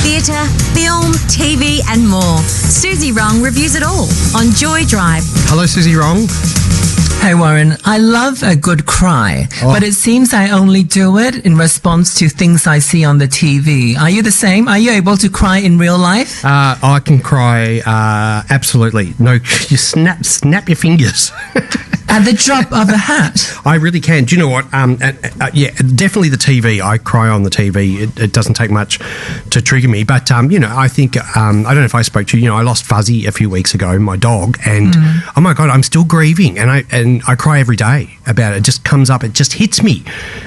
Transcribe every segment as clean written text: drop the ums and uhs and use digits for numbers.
theatre, film, TV and more. Suzy Rong reviews it all on Joy Drive. Hello, Suzy Rong. Hey Warren, I love a good cry, but it seems I only do it in response to things I see on the TV. Are you the same? Are you able to cry in real life? I can cry, absolutely. No, you snap your fingers. At the drop of a hat. I really can. Do you know what? Yeah, definitely the TV. I cry on the TV. It doesn't take much to trigger me. But, I think, I don't know if I spoke to you, I lost Fuzzy a few weeks ago, my dog, and oh my God, I'm still grieving. And I cry every day about it. It just comes up, it just hits me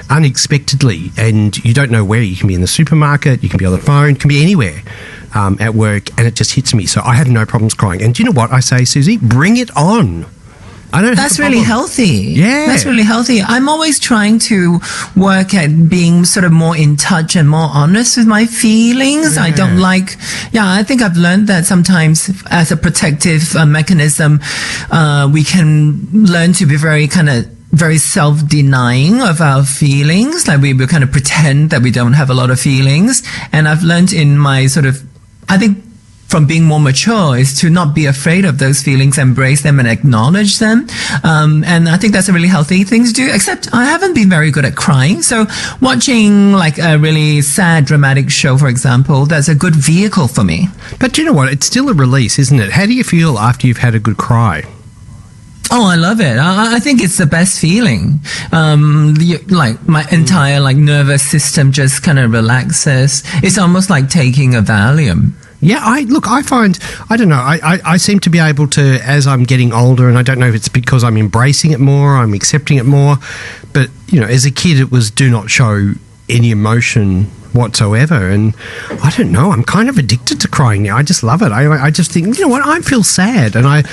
unexpectedly. And you don't know where. You can be in the supermarket, you can be on the phone, you can be anywhere. At work, and it just hits me. So I have no problems crying. And do you know what I say, Suzy? Bring it on. That's really healthy. Yeah. That's really healthy. I'm always trying to work at being sort of more in touch and more honest with my feelings. Yeah. I don't I think I've learned that sometimes as a protective mechanism, we can learn to be very self-denying of our feelings. Like we kind of pretend that we don't have a lot of feelings. And I've learned in my I think from being more mature is to not be afraid of those feelings, embrace them and acknowledge them. And I think that's a really healthy thing to do, except I haven't been very good at crying. So watching like a really sad, dramatic show, for example, that's a good vehicle for me. But do you know what? It's still a release, isn't it? How do you feel after you've had a good cry? Oh, I love it. I think it's the best feeling. My entire nervous system just kind of relaxes. It's almost like taking a Valium. Yeah, I find, I don't know, I seem to be able to, as I'm getting older, and I don't know if it's because I'm embracing it more, I'm accepting it more, but, as a kid it was do not show any emotion whatsoever, and I don't know, I'm kind of addicted to crying now. I just love it. I just think, I feel sad, and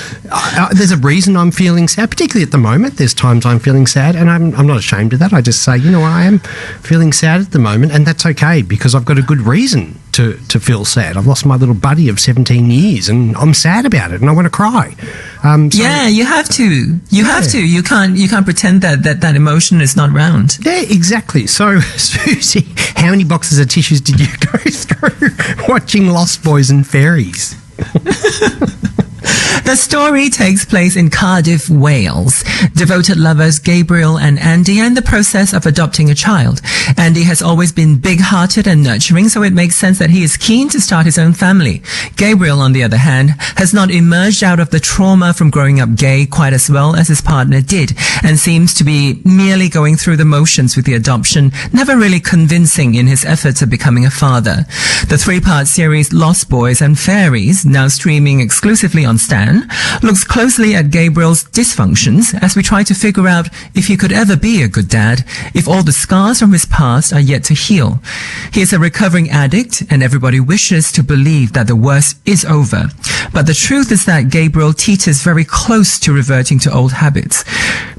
there's a reason I'm feeling sad, particularly at the moment. There's times I'm feeling sad, and I'm not ashamed of that. I just say, I am feeling sad at the moment, and that's okay, because I've got a good reason to feel sad. I've lost my little buddy of 17 years, and I'm sad about it, and I want to cry. Yeah, you have to. You have to. You can't pretend that emotion is not round. Yeah, exactly. So, Suzy, how many boxes of tissues did you go through watching Lost Boys and Fairies? The story takes place in Cardiff, Wales. Devoted lovers Gabriel and Andy are in the process of adopting a child. Andy has always been big-hearted and nurturing, so it makes sense that he is keen to start his own family. Gabriel, on the other hand, has not emerged out of the trauma from growing up gay quite as well as his partner did, and seems to be merely going through the motions with the adoption, never really convincing in his efforts at becoming a father. The 3-part series Lost Boys and Fairies, now streaming exclusively on Stan, looks closely at Gabriel's dysfunctions as we try to figure out if he could ever be a good dad, if all the scars from his past are yet to heal. He is a recovering addict, and everybody wishes to believe that the worst is over. But the truth is that Gabriel teeters very close to reverting to old habits.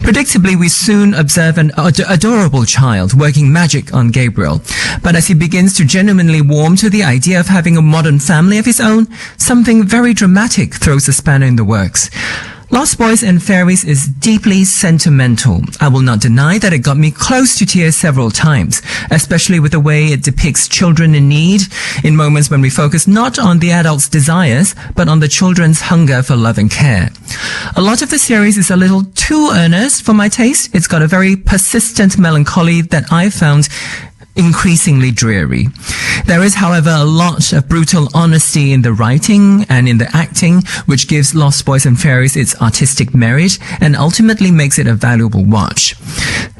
Predictably, we soon observe an adorable child working magic on Gabriel. But as he begins to genuinely warm to the idea of having a modern family of his own, something very dramatic throws a spanner in the works. Lost Boys and Fairies is deeply sentimental. I will not deny that it got me close to tears several times, especially with the way it depicts children in need, in moments when we focus not on the adults' desires, but on the children's hunger for love and care. A lot of the series is a little too earnest for my taste. It's got a very persistent melancholy that I found increasingly dreary. There is, however, a lot of brutal honesty in the writing and in the acting, which gives Lost Boys and Fairies its artistic merit and ultimately makes it a valuable watch.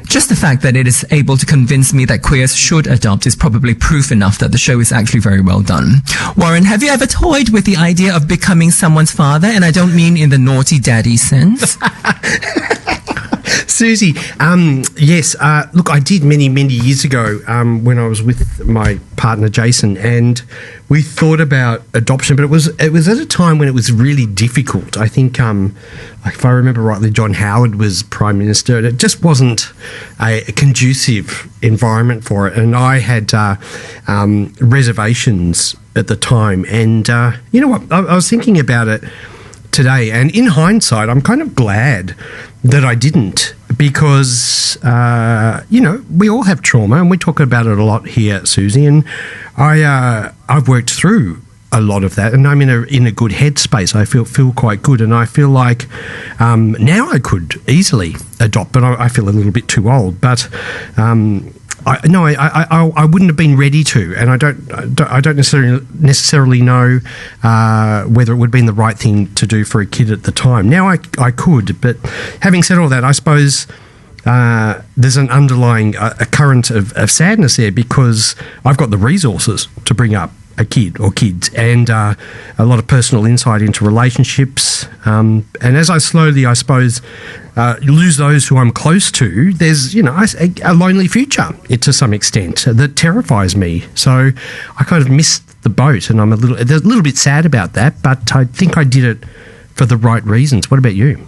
Just the fact that it is able to convince me that queers should adopt is probably proof enough that the show is actually very well done. Warren, have you ever toyed with the idea of becoming someone's father? And I don't mean in the naughty daddy sense. Suzy, yes, look, I did many years ago when I was with my partner Jason, and we thought about adoption, but it was at a time when it was really difficult. I think, if I remember rightly, John Howard was Prime Minister, and it just wasn't a conducive environment for it, and I had reservations at the time, and you know what, I was thinking about it today, and in hindsight, I'm kind of glad that I didn't, because, we all have trauma, and we talk about it a lot here, Suzy, and I've worked through a lot of that, and I'm in a good headspace. I feel quite good, and I feel like now I could easily adopt, but I feel a little bit too old. But I wouldn't have been ready to, and I don't necessarily know whether it would have been the right thing to do for a kid at the time. Now I could, but having said all that, I suppose there's an underlying a current of sadness there, because I've got the resources to bring up a kid or kids, and a lot of personal insight into relationships. And as I slowly, I suppose, lose those who I'm close to, there's, a lonely future to some extent that terrifies me. So I kind of missed the boat, and I'm a little bit sad about that, but I think I did it for the right reasons. What about you?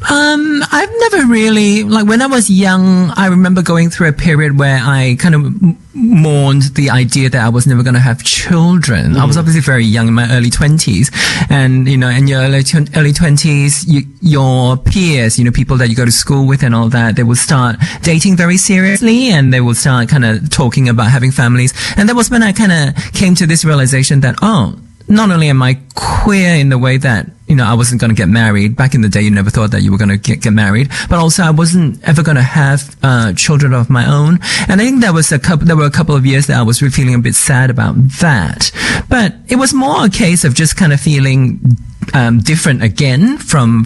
I've never really, when I was young, I remember going through a period where I kind of mourned the idea that I was never going to have children. I was obviously very young, in my early 20s. And, in your early 20s, your peers, people that you go to school with and all that, they will start dating very seriously, and they will start kind of talking about having families. And that was when I kind of came to this realization that, not only am I queer in the way that, I wasn't going to get married. Back in the day, you never thought that you were going to get married. But also, I wasn't ever going to have children of my own. And I think there were a couple of years that I was really feeling a bit sad about that. But it was more a case of just kind of feeling different again from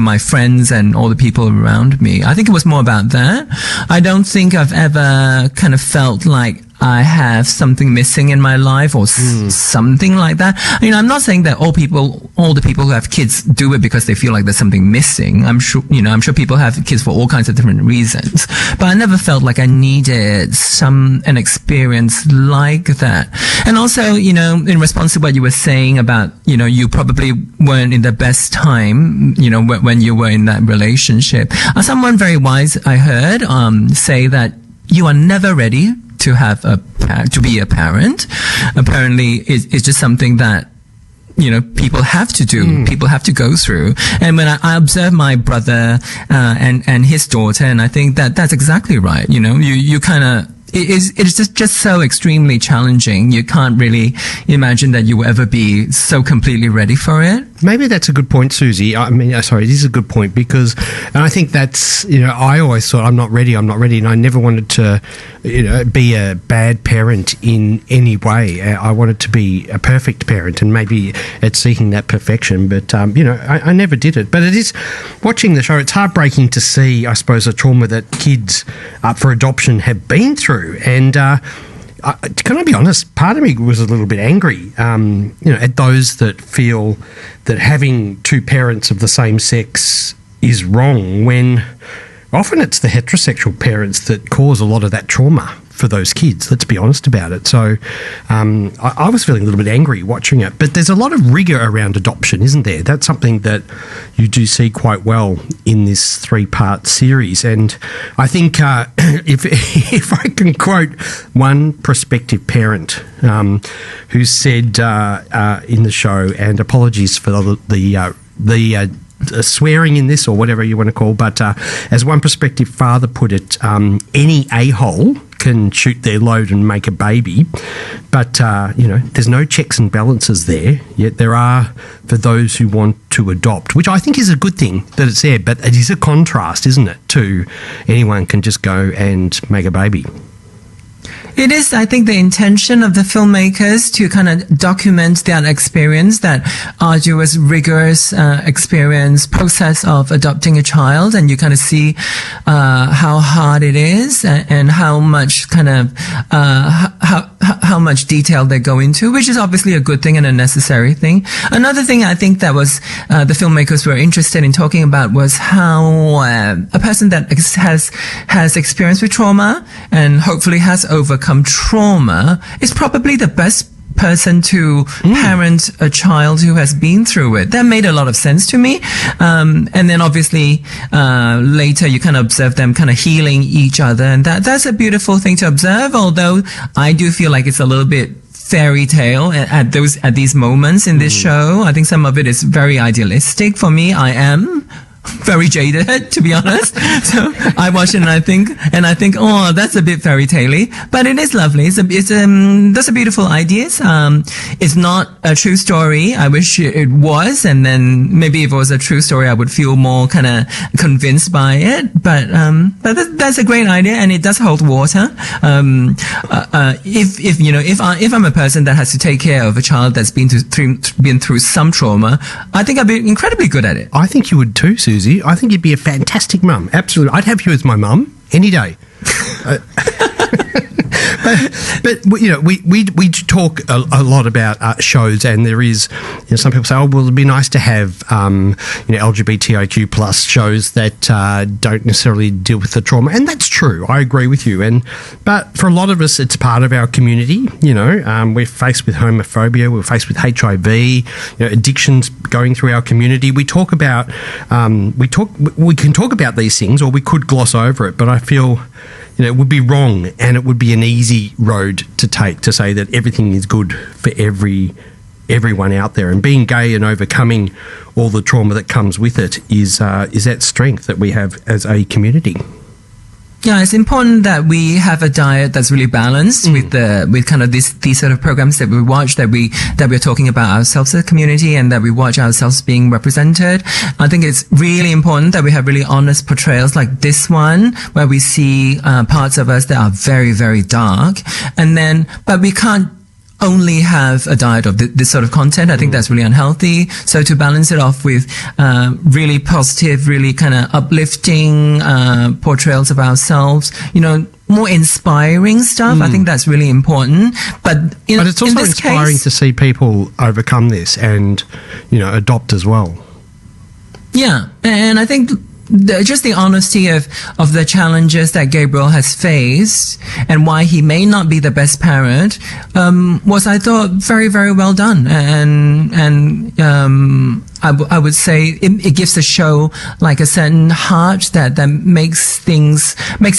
my friends and all the people around me. I think it was more about that. I don't think I've ever kind of felt like I have something missing in my life or something like that. I'm not saying that all the people who have kids do it because they feel like there's something missing. I'm sure people have kids for all kinds of different reasons, but I never felt like I needed an experience like that. And also, in response to what you were saying about, you probably weren't in the best time, when you were in that relationship. Someone very wise, I heard, say that you are never ready to be a parent. Apparently, it's just something that people have to do, people have to go through. And when I observe my brother and his daughter, and I think that that's exactly right. You kind of. It's just so extremely challenging. You can't really imagine that you will ever be so completely ready for it. Maybe that's a good point, Suzy. It is a good point, because, and I think that's, I always thought I'm not ready, and I never wanted to, be a bad parent in any way. I wanted to be a perfect parent, and maybe it's seeking that perfection, but, I never did it. But it is, watching the show, it's heartbreaking to see, I suppose, the trauma that kids up for adoption have been through. And can I be honest, part of me was a little bit angry, at those that feel that having two parents of the same sex is wrong, when often it's the heterosexual parents that cause a lot of that trauma for those kids. Let's be honest about it. So I was feeling a little bit angry watching it. But there's a lot of rigour around adoption, isn't there? That's something that you do see quite well in this 3-part series. And I think if I can quote one prospective parent who said in the show, and apologies for the swearing in this or whatever you want to call, but as one prospective father put it, any a-hole can shoot their load and make a baby, but there's no checks and balances there, yet there are for those who want to adopt, which I think is a good thing that it's there, but it is a contrast, isn't it, to anyone can just go and make a baby. It is, I think, the intention of the filmmakers to kind of document that experience, that arduous, rigorous process of adopting a child, and you kind of see how hard it is and how much kind of how much detail they go into, which is obviously a good thing and a necessary thing. Another thing I think that was the filmmakers were interested in talking about was how a person that has experience with trauma and hopefully has overcome trauma is probably the best person to parent a child who has been through it. That made a lot of sense to me. And then obviously, later you kind of observe them kind of healing each other. And that's a beautiful thing to observe. Although I do feel like it's a little bit fairy tale at these moments in this show. I think some of it is very idealistic for me. I am very jaded, to be honest. So I watch it and I think, oh, that's a bit fairy tale-y, but it is lovely. Those are beautiful ideas. It's not a true story. I wish it was, and then maybe if it was a true story, I would feel more kind of convinced by it. But that's a great idea, and it does hold water. If I'm a person that has to take care of a child that's been through some trauma, I think I'd be incredibly good at it. I think you would too, Suzy. I think you'd be a fantastic mum. Absolutely. I'd have you as my mum any day. But we talk a lot about shows, and there is, some people say, oh, well, it'd be nice to have LGBTIQ plus shows that don't necessarily deal with the trauma, and that's true. I agree with you. But for a lot of us, it's part of our community. We're faced with homophobia, we're faced with HIV, addictions going through our community. We talk about we can talk about these things, or we could gloss over it. But I feel it would be wrong, and it would be an easy road to take to say that everything is good for everyone out there. And being gay and overcoming all the trauma that comes with it is that strength that we have as a community. Yeah, it's important that we have a diet that's really balanced with kind of these sort of programs that we watch, that we're talking about ourselves as a community, and that we watch ourselves being represented. I think it's really important that we have really honest portrayals like this one, where we see parts of us that are very, very dark, but we can't only have a diet of this sort of content. I think that's really unhealthy. So to balance it off with really positive, really kind of uplifting portrayals of ourselves, more inspiring stuff, I think that's really important. But it's also inspiring to see people overcome this and adopt as well. Yeah, and I think just the honesty of the challenges that Gabriel has faced and why he may not be the best parent was, I thought, very, very well done. And I would say it gives the show like a certain heart that makes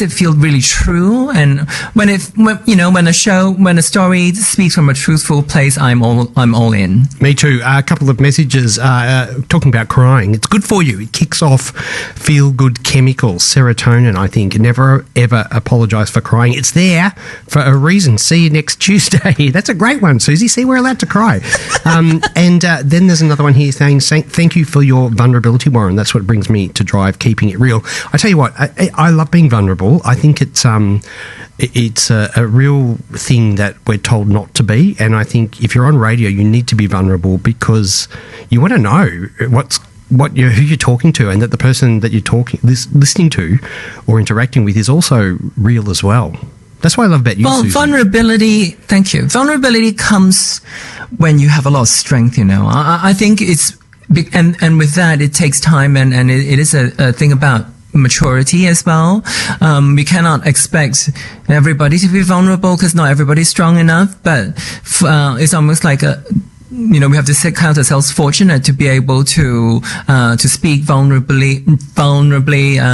it feel really true. And when a story speaks from a truthful place, I'm all in. Me too. A couple of messages talking about crying. It's good for you. It kicks off feel-good chemicals, serotonin, I think. Never, ever apologise for crying. It's there for a reason. See you next Tuesday. That's a great one, Suzy. See, we're allowed to cry. And then there's another one here saying, thank you for your vulnerability, Warren. That's what brings me to drive, keeping it real. I tell you what, I love being vulnerable. I think it's a real thing that we're told not to be. And I think if you're on radio, you need to be vulnerable because you want to know who you're talking to, and that the person that you're listening to or interacting with is also real as well. That's what I love about you, Suzy. Vulnerability, thank you. Vulnerability comes when you have a lot of strength, I think it's, and with that, it takes time, and it is a thing about maturity as well. We cannot expect everybody to be vulnerable because not everybody's strong enough, but it's almost like we have to count ourselves fortunate to be able to speak vulnerably,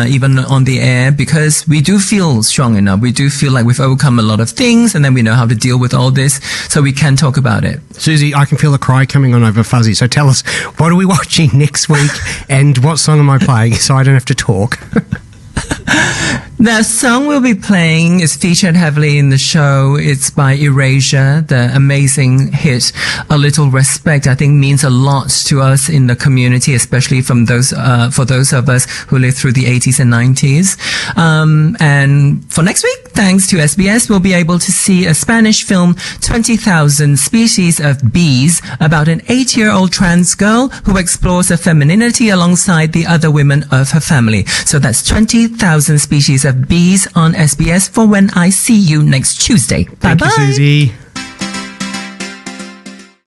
even on the air, because we do feel strong enough. We do feel like we've overcome a lot of things, and then we know how to deal with all this, so we can talk about it. Suzy, I can feel a cry coming on over Fuzzy. So tell us, what are we watching next week, and what song am I playing so I don't have to talk? The song we'll be playing is featured heavily in the show. It's by Erasure. The amazing hit, A Little Respect, I think means a lot to us in the community, especially for those of us who lived through the 80s and 90s. And for next week, thanks to SBS, we'll be able to see a Spanish film, 20,000 Species of Bees, about an 8-year-old trans girl who explores her femininity alongside the other women of her family. So that's 20,000 Species of Bees on SBS for When I See You next Tuesday. Bye-bye. Thank you, Suzy.